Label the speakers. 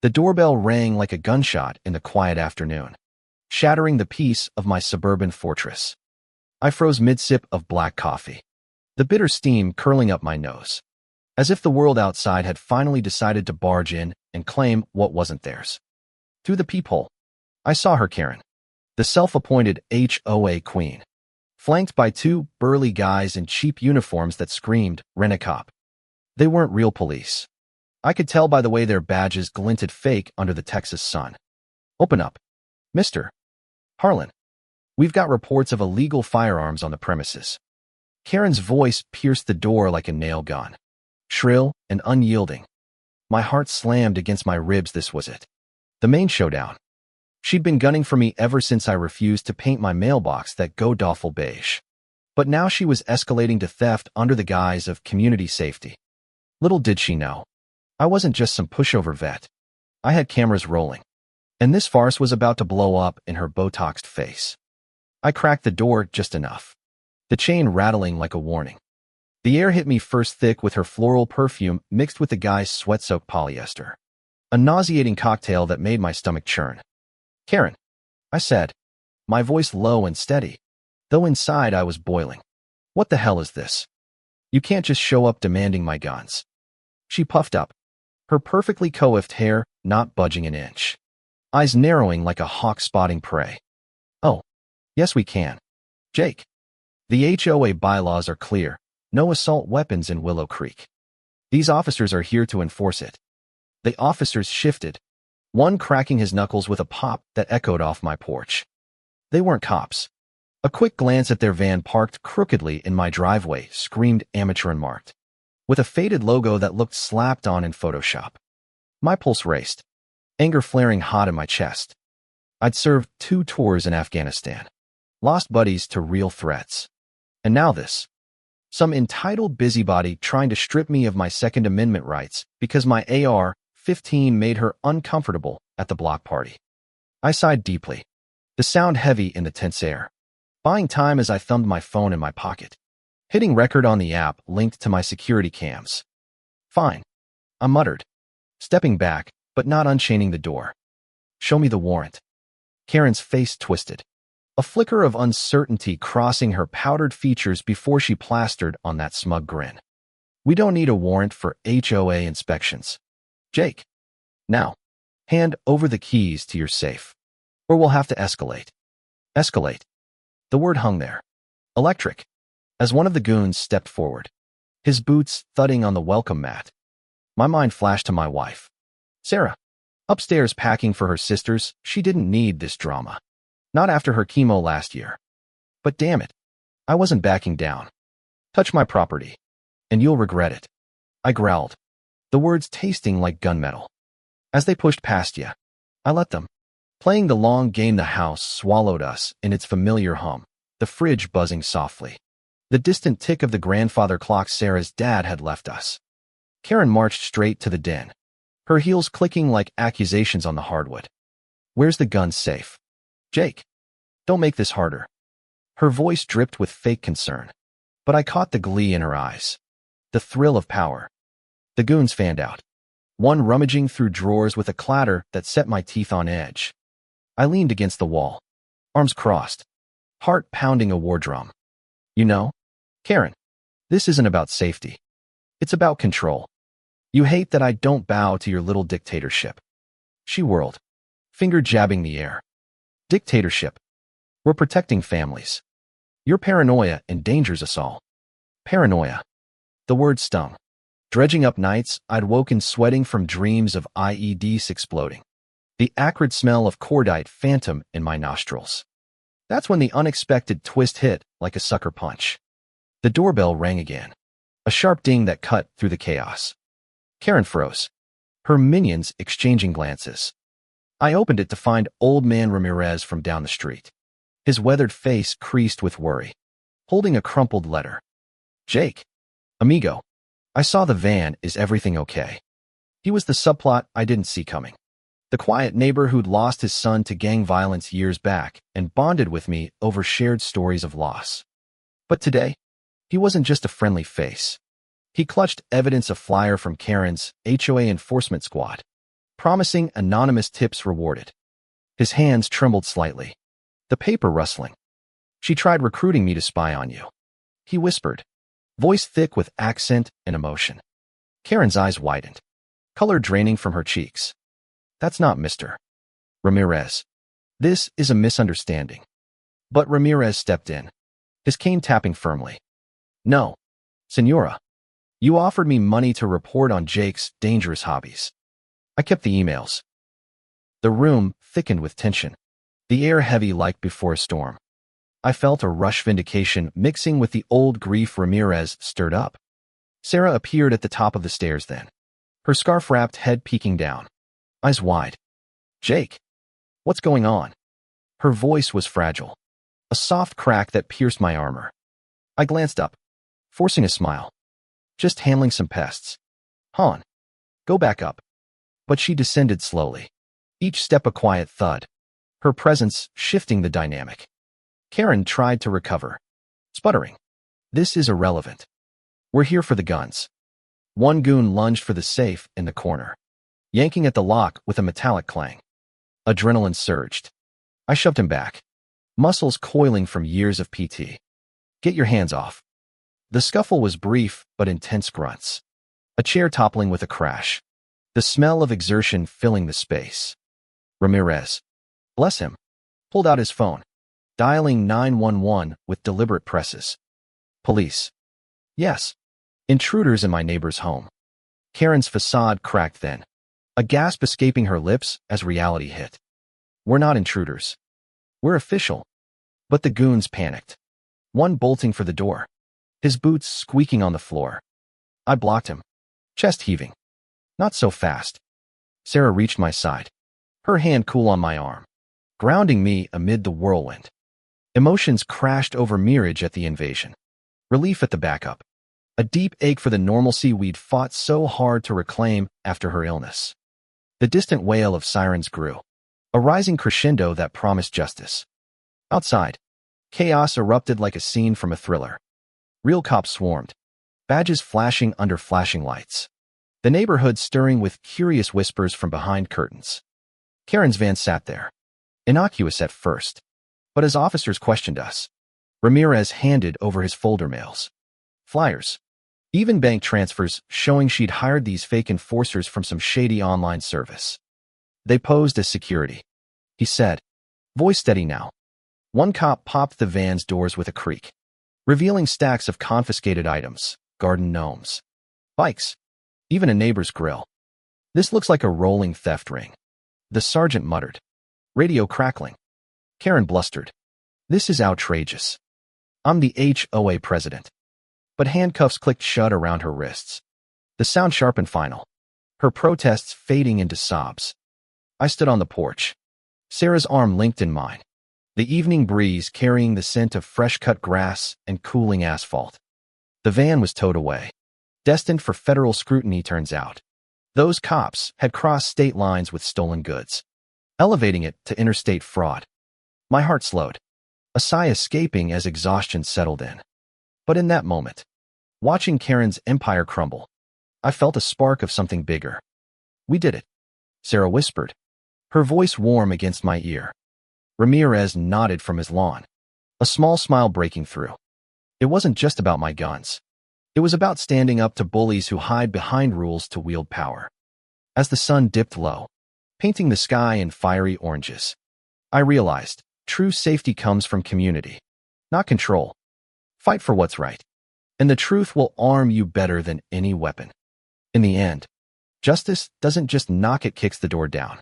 Speaker 1: The doorbell rang like a gunshot in the quiet afternoon, shattering the peace of my suburban fortress. I froze mid-sip of black coffee, the bitter steam curling up my nose, as if the world outside had finally decided to barge in and claim what wasn't theirs. Through the peephole, I saw her, Karen, the self-appointed HOA queen, flanked by two burly guys in cheap uniforms that screamed, "Rent a cop." They weren't real police. I could tell by the way their badges glinted fake under the Texas sun. "Open up, Mr. Harlan. We've got reports of illegal firearms on the premises." Karen's voice pierced the door like a nail gun, shrill and unyielding. My heart slammed against my ribs. This was it. The main showdown. She'd been gunning for me ever since I refused to paint my mailbox that god-awful beige. But now she was escalating to theft under the guise of community safety. Little did she know, I wasn't just some pushover vet. I had cameras rolling, and this farce was about to blow up in her Botoxed face. I cracked the door just enough, the chain rattling like a warning. The air hit me first thick with her floral perfume mixed with the guy's sweat-soaked polyester, a nauseating cocktail that made my stomach churn. "Karen," I said, my voice low and steady, though inside I was boiling. "What the hell is this? You can't just show up demanding my guns." She puffed up, her perfectly coiffed hair not budging an inch, eyes narrowing like a hawk spotting prey. "Oh, yes we can, Jake. The HOA bylaws are clear. No assault weapons in Willow Creek. These officers are here to enforce it." The officers shifted, one cracking his knuckles with a pop that echoed off my porch. They weren't cops. A quick glance at their van parked crookedly in my driveway screamed amateur and marked, with a faded logo that looked slapped on in Photoshop. My pulse raced, anger flaring hot in my chest. I'd served 2 tours in Afghanistan, lost buddies to real threats. And now this. Some entitled busybody trying to strip me of my Second Amendment rights because my AR-15 made her uncomfortable at the block party. I sighed deeply, the sound heavy in the tense air, buying time as I thumbed my phone in my pocket, hitting record on the app linked to my security cams. "Fine," I muttered, stepping back, but not unchaining the door. "Show me the warrant." Karen's face twisted, a flicker of uncertainty crossing her powdered features before she plastered on that smug grin. "We don't need a warrant for HOA inspections, Jake. Now, hand over the keys to your safe, or we'll have to escalate." Escalate. The word hung there, electric, as one of the goons stepped forward, his boots thudding on the welcome mat. My mind flashed to my wife, Sarah, upstairs packing for her sisters. She didn't need this drama. Not after her chemo last year. But damn it, I wasn't backing down. "Touch my property, and you'll regret it," I growled, the words tasting like gunmetal. As they pushed past you, I let them. Playing the long game, the house swallowed us in its familiar hum, the fridge buzzing softly, the distant tick of the grandfather clock Sarah's dad had left us. Karen marched straight to the den, her heels clicking like accusations on the hardwood. "Where's the gun safe? Jake, don't make this harder." Her voice dripped with fake concern, but I caught the glee in her eyes, the thrill of power. The goons fanned out, one rummaging through drawers with a clatter that set my teeth on edge. I leaned against the wall, arms crossed, heart pounding a war drum. "You know, Karen, this isn't about safety. It's about control. You hate that I don't bow to your little dictatorship." She whirled, finger jabbing the air. "Dictatorship. We're protecting families. Your paranoia endangers us all." Paranoia. The word stung. Dredging up nights, I'd woken sweating from dreams of IEDs exploding, the acrid smell of cordite phantom in my nostrils. That's when the unexpected twist hit like a sucker punch. The doorbell rang again, a sharp ding that cut through the chaos. Karen froze, her minions exchanging glances. I opened it to find old man Ramirez from down the street, his weathered face creased with worry, holding a crumpled letter. "Jake, amigo, I saw the van. Is everything okay?" He was the subplot I didn't see coming. The quiet neighbor who'd lost his son to gang violence years back and bonded with me over shared stories of loss. But today, he wasn't just a friendly face. He clutched evidence, a flyer from Karen's HOA enforcement squad, promising anonymous tips rewarded. His hands trembled slightly, the paper rustling. She tried recruiting me to spy on you, he whispered, voice thick with accent and emotion. Karen's eyes widened, color draining from her cheeks. That's not Mr. Ramirez. This is a misunderstanding. But Ramirez stepped in, his cane tapping firmly. No, Senora. You offered me money to report on Jake's dangerous hobbies. I kept the emails. The room thickened with tension, the air heavy like before a storm. I felt a rush vindication mixing with the old grief Ramirez stirred up. Sarah appeared at the top of the stairs then, her scarf-wrapped head peeking down, eyes wide. Jake, what's going on? Her voice was fragile, a soft crack that pierced my armor. I glanced up, forcing a smile. Just handling some pests. Han, go back up. But she descended slowly, each step a quiet thud, her presence shifting the dynamic. Karen tried to recover, sputtering. This is irrelevant. We're here for the guns. One goon lunged for the safe in the corner, yanking at the lock with a metallic clang. Adrenaline surged. I shoved him back, muscles coiling from years of PT. Get your hands off. The scuffle was brief but intense grunts. A chair toppling with a crash. The smell of exertion filling the space. Ramirez, bless him, pulled out his phone, dialing 911 with deliberate presses. Police. Yes. Intruders in my neighbor's home. Karen's facade cracked then, a gasp escaping her lips as reality hit. We're not intruders. We're official. But the goons panicked, one bolting for the door, his boots squeaking on the floor. I blocked him, chest heaving. Not so fast. Sarah reached my side, her hand cool on my arm, grounding me amid the whirlwind. Emotions crashed over mirage at the invasion, relief at the backup, a deep ache for the normalcy we'd fought so hard to reclaim after her illness. The distant wail of sirens grew, a rising crescendo that promised justice. Outside, chaos erupted like a scene from a thriller. Real cops swarmed, badges flashing under flashing lights. The neighborhood stirring with curious whispers from behind curtains. Karen's van sat there, innocuous at first, but as officers questioned us, Ramirez handed over his folder mails, flyers, even bank transfers showing she'd hired these fake enforcers from some shady online service. They posed as security, he said, voice steady now. One cop popped the van's doors with a creak, revealing stacks of confiscated items, garden gnomes, bikes, even a neighbor's grill. This looks like a rolling theft ring, the sergeant muttered. Radio crackling. Karen blustered. This is outrageous. I'm the HOA president. But handcuffs clicked shut around her wrists. The sound sharp and final, her protests fading into sobs. I stood on the porch, Sarah's arm linked in mine, the evening breeze carrying the scent of fresh-cut grass and cooling asphalt. The van was towed away, destined for federal scrutiny turns out. Those cops had crossed state lines with stolen goods, elevating it to interstate fraud. My heart slowed, a sigh escaping as exhaustion settled in. But in that moment, watching Karen's empire crumble, I felt a spark of something bigger. We did it, Sarah whispered, her voice warm against my ear. Ramirez nodded from his lawn, a small smile breaking through. It wasn't just about my guns. It was about standing up to bullies who hide behind rules to wield power. As the sun dipped low, painting the sky in fiery oranges, I realized true safety comes from community, not control. Fight for what's right, and the truth will arm you better than any weapon. In the end, justice doesn't just knock, it kicks the door down.